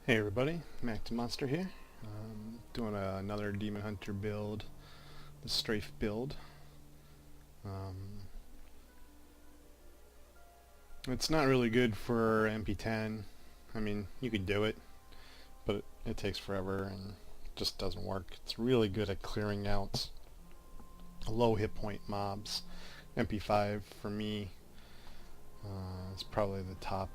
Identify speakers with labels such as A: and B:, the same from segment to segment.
A: Hey everybody, Monster here. Doing another Demon Hunter build, the Strafe build. It's not really good for MP10. I mean, you could do it, but it takes forever and just doesn't work. It's really good at clearing out low hit point mobs. MP5 for me is probably the top.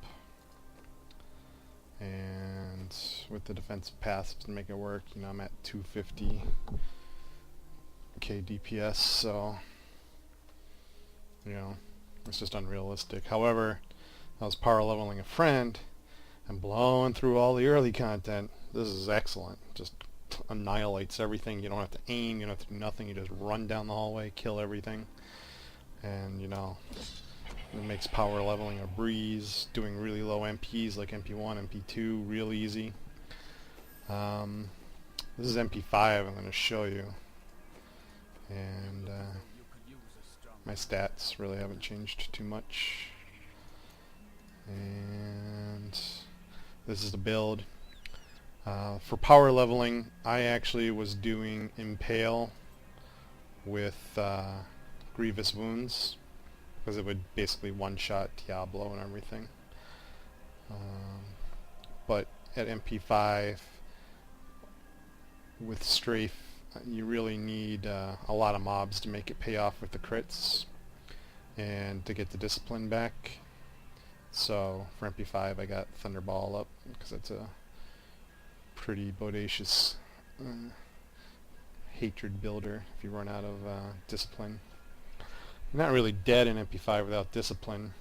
A: And with the defensive passives to make it work, you know, I'm at 250 k DPS, so you know, it's just unrealistic. However, I was power leveling a friend and blowing through all the early content. This is excellent. Just annihilates everything. You don't have to aim, you don't have to do nothing, you just run down the hallway, kill everything. And you know, it makes power leveling a breeze, doing really low MPs like MP1, MP2 real easy. This is MP5 I'm going to show you. And my stats really haven't changed too much. And this is the build. For power leveling, I actually was doing Impale with Grievous Wounds, because it would basically one-shot Diablo and everything. But at MP5, with Strafe, you really need a lot of mobs to make it pay off with the crits and to get the discipline back. So for MP5 I got Thunderball up because it's a pretty bodacious hatred builder if you run out of discipline. You're not really dead in MP5 without discipline.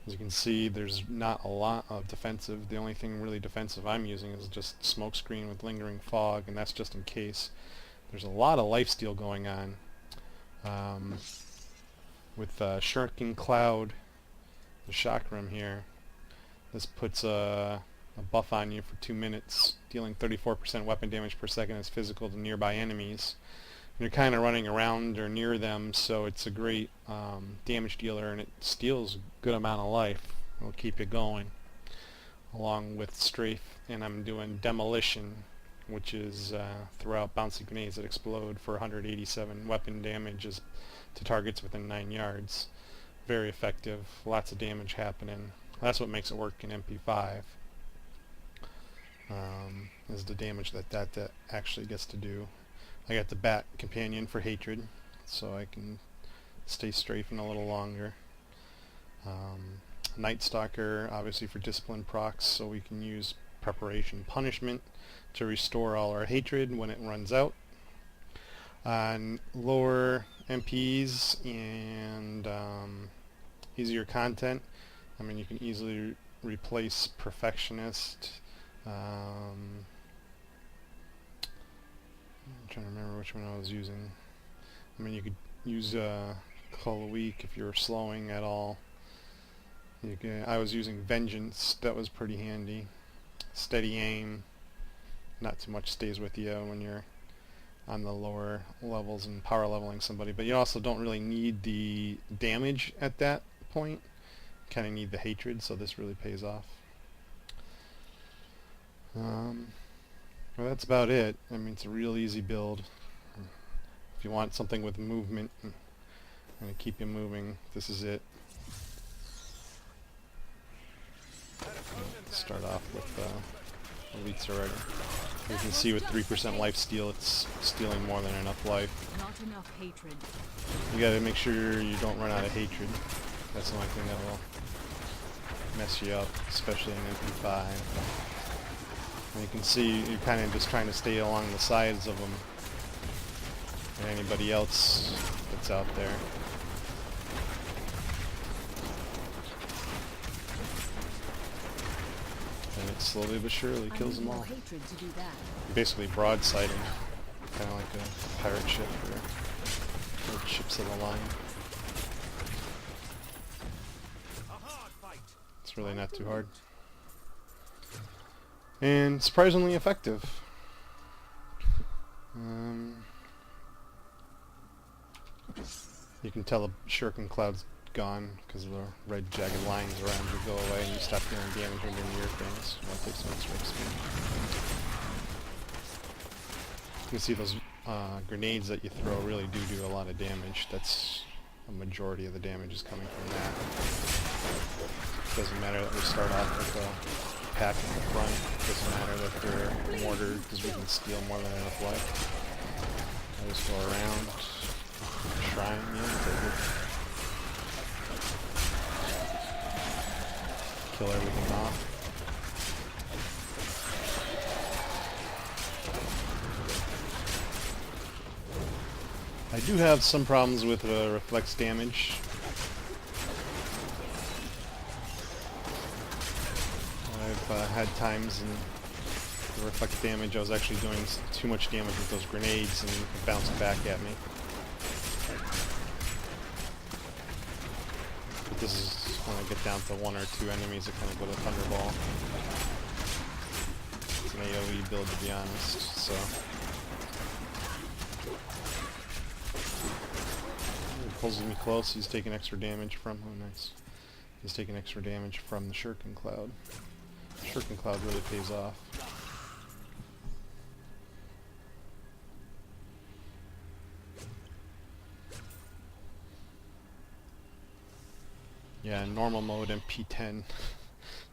A: As you can see, there's not a lot of defensive. The only thing really defensive I'm using is just Smokescreen with Lingering Fog, and that's just in case. There's a lot of lifesteal going on. With Shrinking Cloud, the Chakram here, this puts a buff on you for 2 minutes, dealing 34% weapon damage per second as physical to nearby enemies. You're kind of running around or near them, so it's a great damage dealer, and it steals a good amount of life. It'll keep you going, along with Strafe. And I'm doing Demolition, which is throw out bouncy grenades that explode for 187 weapon damage to targets within 9 yards. Very effective, lots of damage happening. That's what makes it work in MP5. Is the damage that actually gets to do. I got the Bat Companion for Hatred, so I can stay strafing a little longer. Night Stalker, obviously for Discipline procs, so we can use Preparation Punishment to restore all our Hatred when it runs out. On lower MPs and easier content, I mean, you can easily replace Perfectionist. I'm trying to remember which one I was using. I mean, you could use Call a Week if you're slowing at all. I was using Vengeance, that was pretty handy. Steady Aim, not too much stays with you when you're on the lower levels and power leveling somebody, but you also don't really need the damage at that point. You kind of need the hatred, so this really pays off. Well, that's about it. I mean, it's a real easy build. If you want something with movement and to keep you moving, this is it. Start off with elites already. You can see with 3% life steal, it's stealing more than enough life.
B: Not enough hatred.
A: You gotta make sure you don't run out of hatred. That's the only thing that will mess you up, especially in MP5. And you can see you're kind of just trying to stay along the sides of them and anybody else that's out there. And it slowly but surely kills them all. You're basically broadsiding, kind of like a pirate ship or ships of the line. It's really not too hard. And surprisingly effective. You can tell the Shuriken Cloud's gone because the red jagged lines around you go away and you stop dealing damage when you're near things. I'll take some extra XP. You can see those grenades that you throw really do a lot of damage. That's a majority of the damage is coming from that. Doesn't matter that we start off with a pack in the front. Doesn't matter that they're mortared because we can steal more than enough life. I just go around, shrine, take it. Kill everything off. I do have some problems with reflex damage. I've had times in the reflex damage I was actually doing too much damage with those grenades and it bounced back at me. But this is when I get down to 1 or 2 enemies, I kind of go to Thunderball. It's an AoE build, to be honest, so... He pulls me close, he's taking extra damage from... Oh, nice. He's taking extra damage from the Shuriken Cloud. Shuriken Cloud really pays off. Yeah, in normal mode and P10,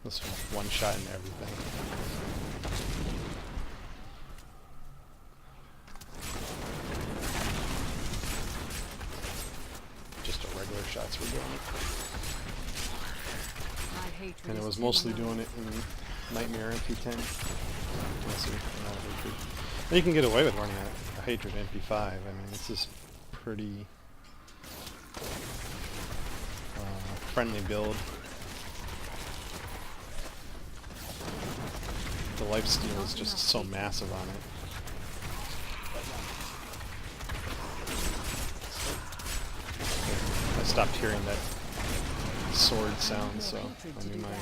A: this one shot and everything. Just a regular shots were doing it. And it was mostly doing it in Nightmare and P10. And you can get away with running a Hatred MP5. I mean, it's just pretty friendly build. The lifesteal is just so massive on it. I stopped hearing that sword sound, so I knew my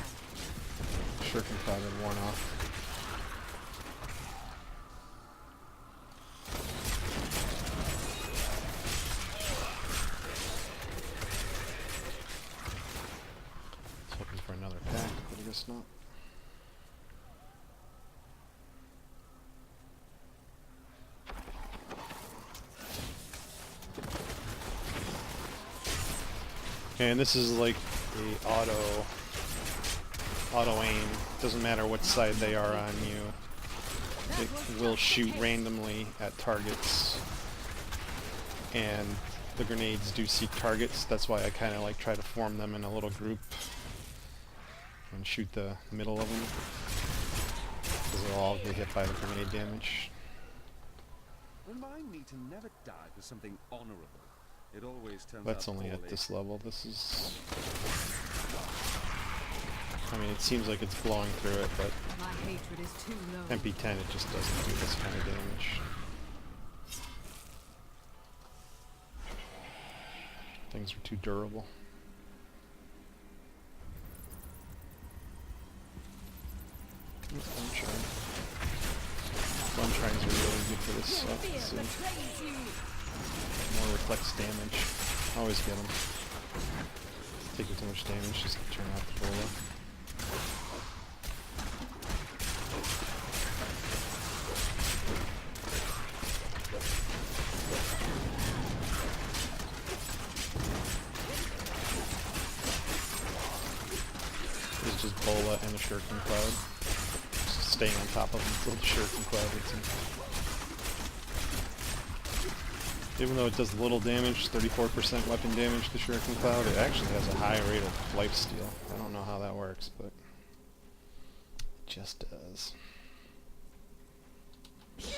A: Shuriken Cloud had worn off. Looking for another pack, but I guess not. Okay, and this is like a auto aim. Doesn't matter what side they are on you. It will shoot randomly at targets. And the grenades do seek targets. That's why I kind of like try to form them in a little group and shoot the middle of them, because they'll all get hit by the grenade damage.
B: Remind me to never die for something honorable. It always turns
A: That's
B: out
A: only at
B: poorly.
A: this level. This is... I mean, it seems like it's blowing through it, but
C: My hatred is too low.
A: MP10 it just doesn't do this kind of damage. Things are too durable. Sunshine. Sunshines are really good for this stuff. So more reflex damage. Always get them. Taking too much damage, just turn off the bola. It's just bola and a Shuriken Cloud. Just staying on top of them until the Shuriken Cloud hits him. Even though it does little damage, 34% weapon damage to Shuriken Cloud, it actually has a high rate of lifesteal. I don't know how that works, but it just does. Yeah,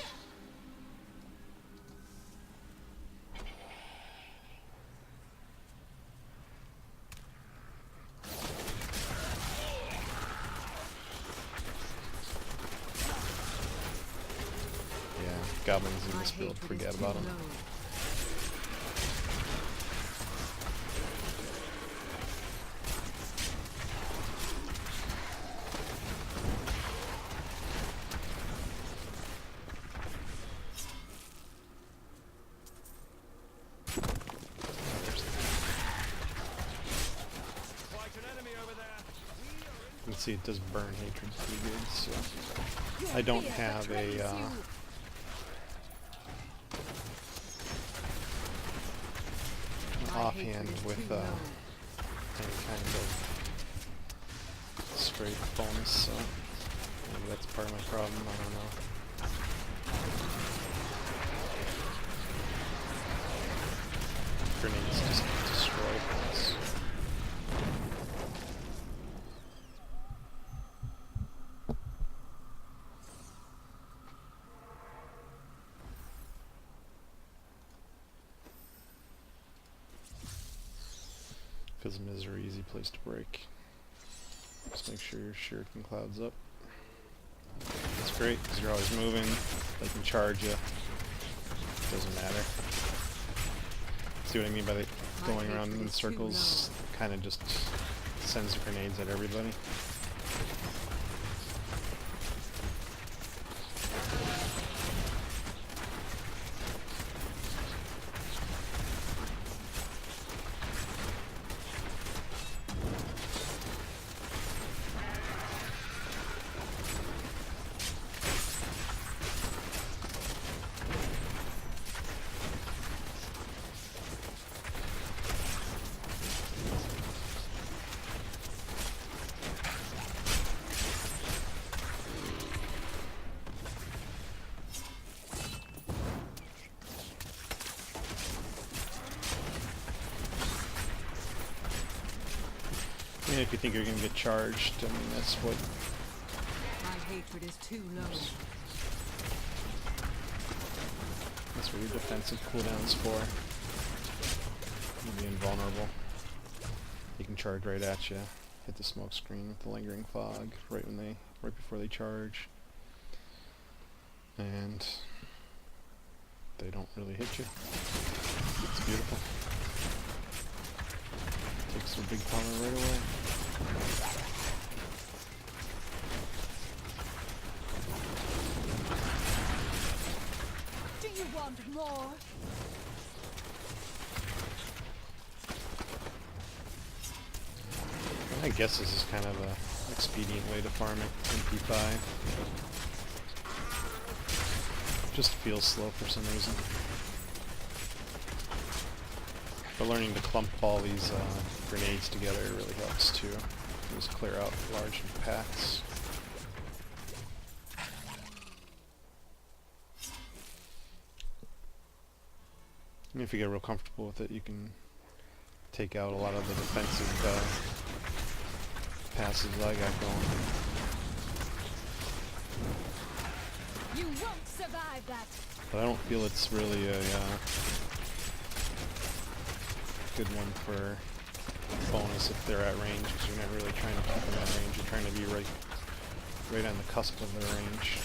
A: goblins in this build, forget about them. You can see it does burn hatred pretty good, so I don't have a offhand with any kind of straight bonus, so maybe that's part of my problem, I don't know. Grenades just destroy things. Physical Misery, easy place to break. Just make sure your shuriken cloud's up. That's great, because you're always moving. They can charge you. Doesn't matter. See what I mean by the going around in circles? Kind of just sends grenades at everybody. I mean, if you think you're going to get charged, I mean, that's what...
C: My hatred is too low.
A: That's what your defensive cooldown's for. You'll be invulnerable. You can charge right at you. Hit the smoke screen with the lingering fog right before they charge. And they don't really hit you. It's beautiful. Takes their big power right away.
C: Do you want more?
A: I guess this is kind of an expedient way to farm it, MP5. Just feels slow for some reason. But learning to clump all these grenades together really helps too. Just clear out large packs. And if you get real comfortable with it, you can take out a lot of the defensive passes I got going.
C: You won't survive that.
A: But I don't feel it's really a good one for bonus if they're at range, because you're not really trying to keep them at range. You're trying to be right on the cusp of their range,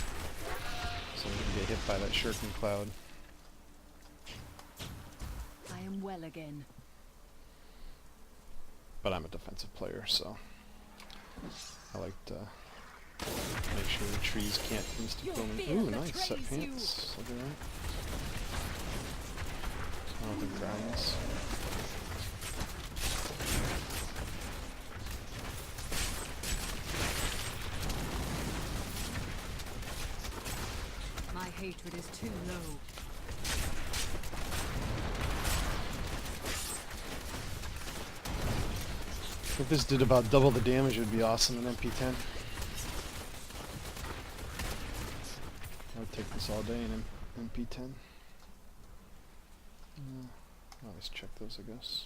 A: so you can get hit by that shuriken cloud.
C: I am well again.
A: But I'm a defensive player, so I like to make sure the trees can't insta-kill me. Ooh, nice set pants. Look at that. I don't think dragons.
C: My hatred is too low.
A: If this did about double the damage, it would be awesome in MP10. I would take this all day in MP10. I always check those, I guess.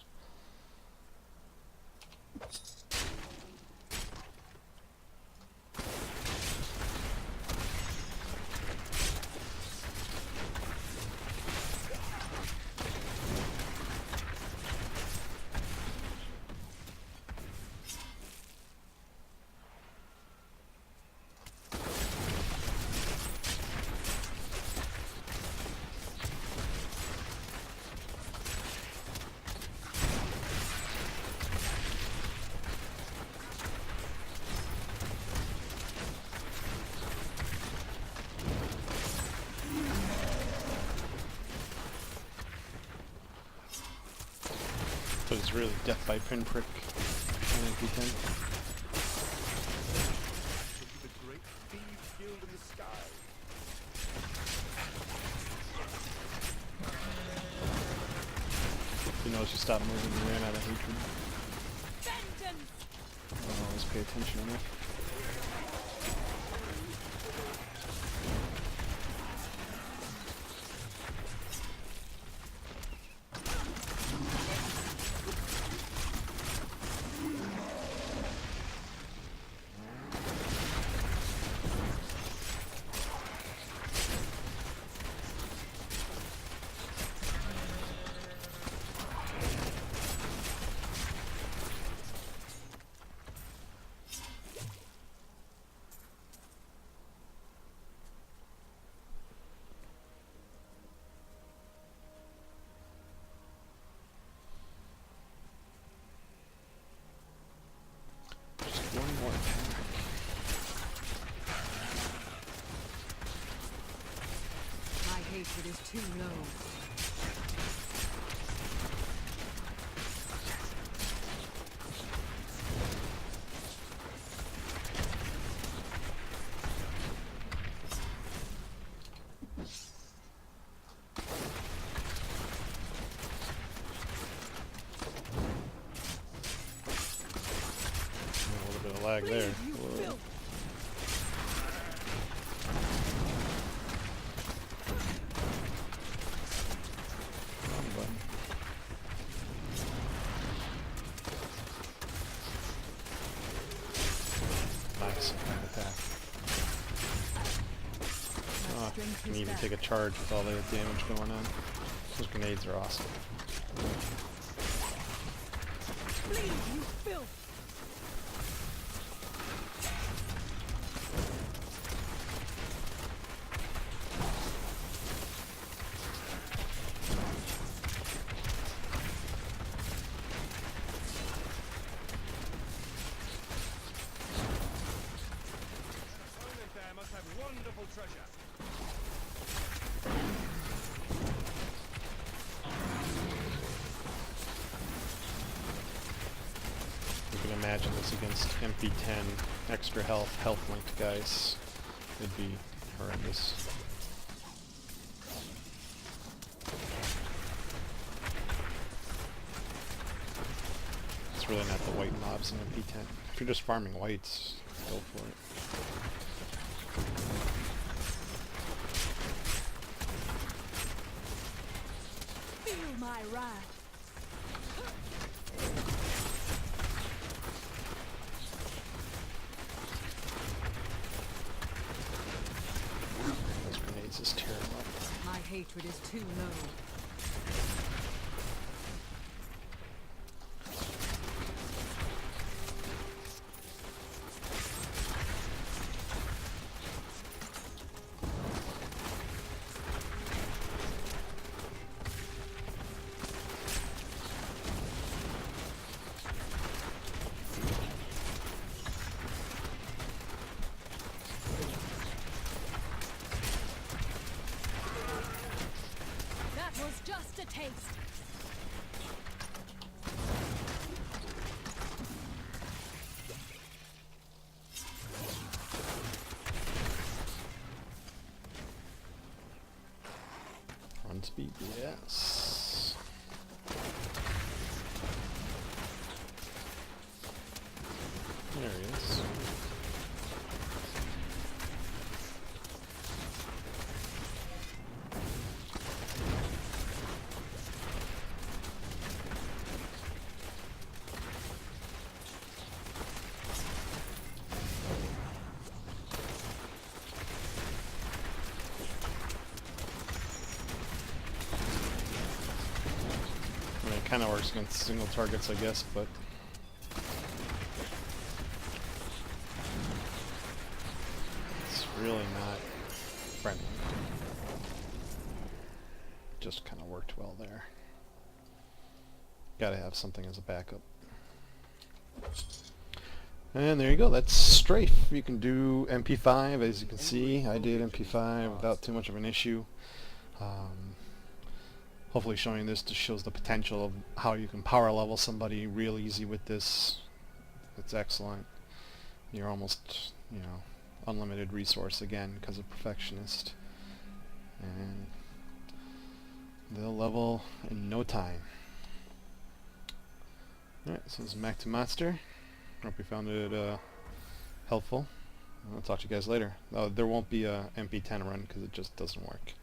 A: But it's really death by pinprick on MP10. know she stopped moving and ran out of hatred.
C: Vengeance!
A: I don't always pay attention enough. One more attack.
C: My hatred is too low.
A: A little bit of lag there.
C: Leave, you
A: Whoa.
C: filth!
A: Wrong button. Nice kind of attack.
C: My
A: Oh,
C: strength
A: can
C: is
A: even
C: back.
A: take a charge with all the damage going on. Those grenades are awesome.
C: Leave, you filth!
B: Opponent there must have wonderful treasure.
A: You can imagine this against MP10 extra health linked guys. It'd be horrendous. It's really not the white mobs in MP10. If you're just farming whites, go for it.
C: Feel my wrath!
A: Those grenades is terrible.
C: My hatred is too low. That was just a taste.
A: Run speed, yes. There he is. I mean, it kind of works against single targets, I guess, but it's really not friendly. Just kind of worked well there. Gotta have something as a backup. And there you go, that's Strafe. You can do MP5, as you can see. I did MP5 without too much of an issue. Hopefully showing this just shows the potential of how you can power level somebody real easy with this. It's excellent. You're almost, unlimited resource again because of Perfectionist. And they'll level in no time. Alright, so this is Mac to Monster. Hope you found it helpful. I'll talk to you guys later. There won't be a MP10 run because it just doesn't work.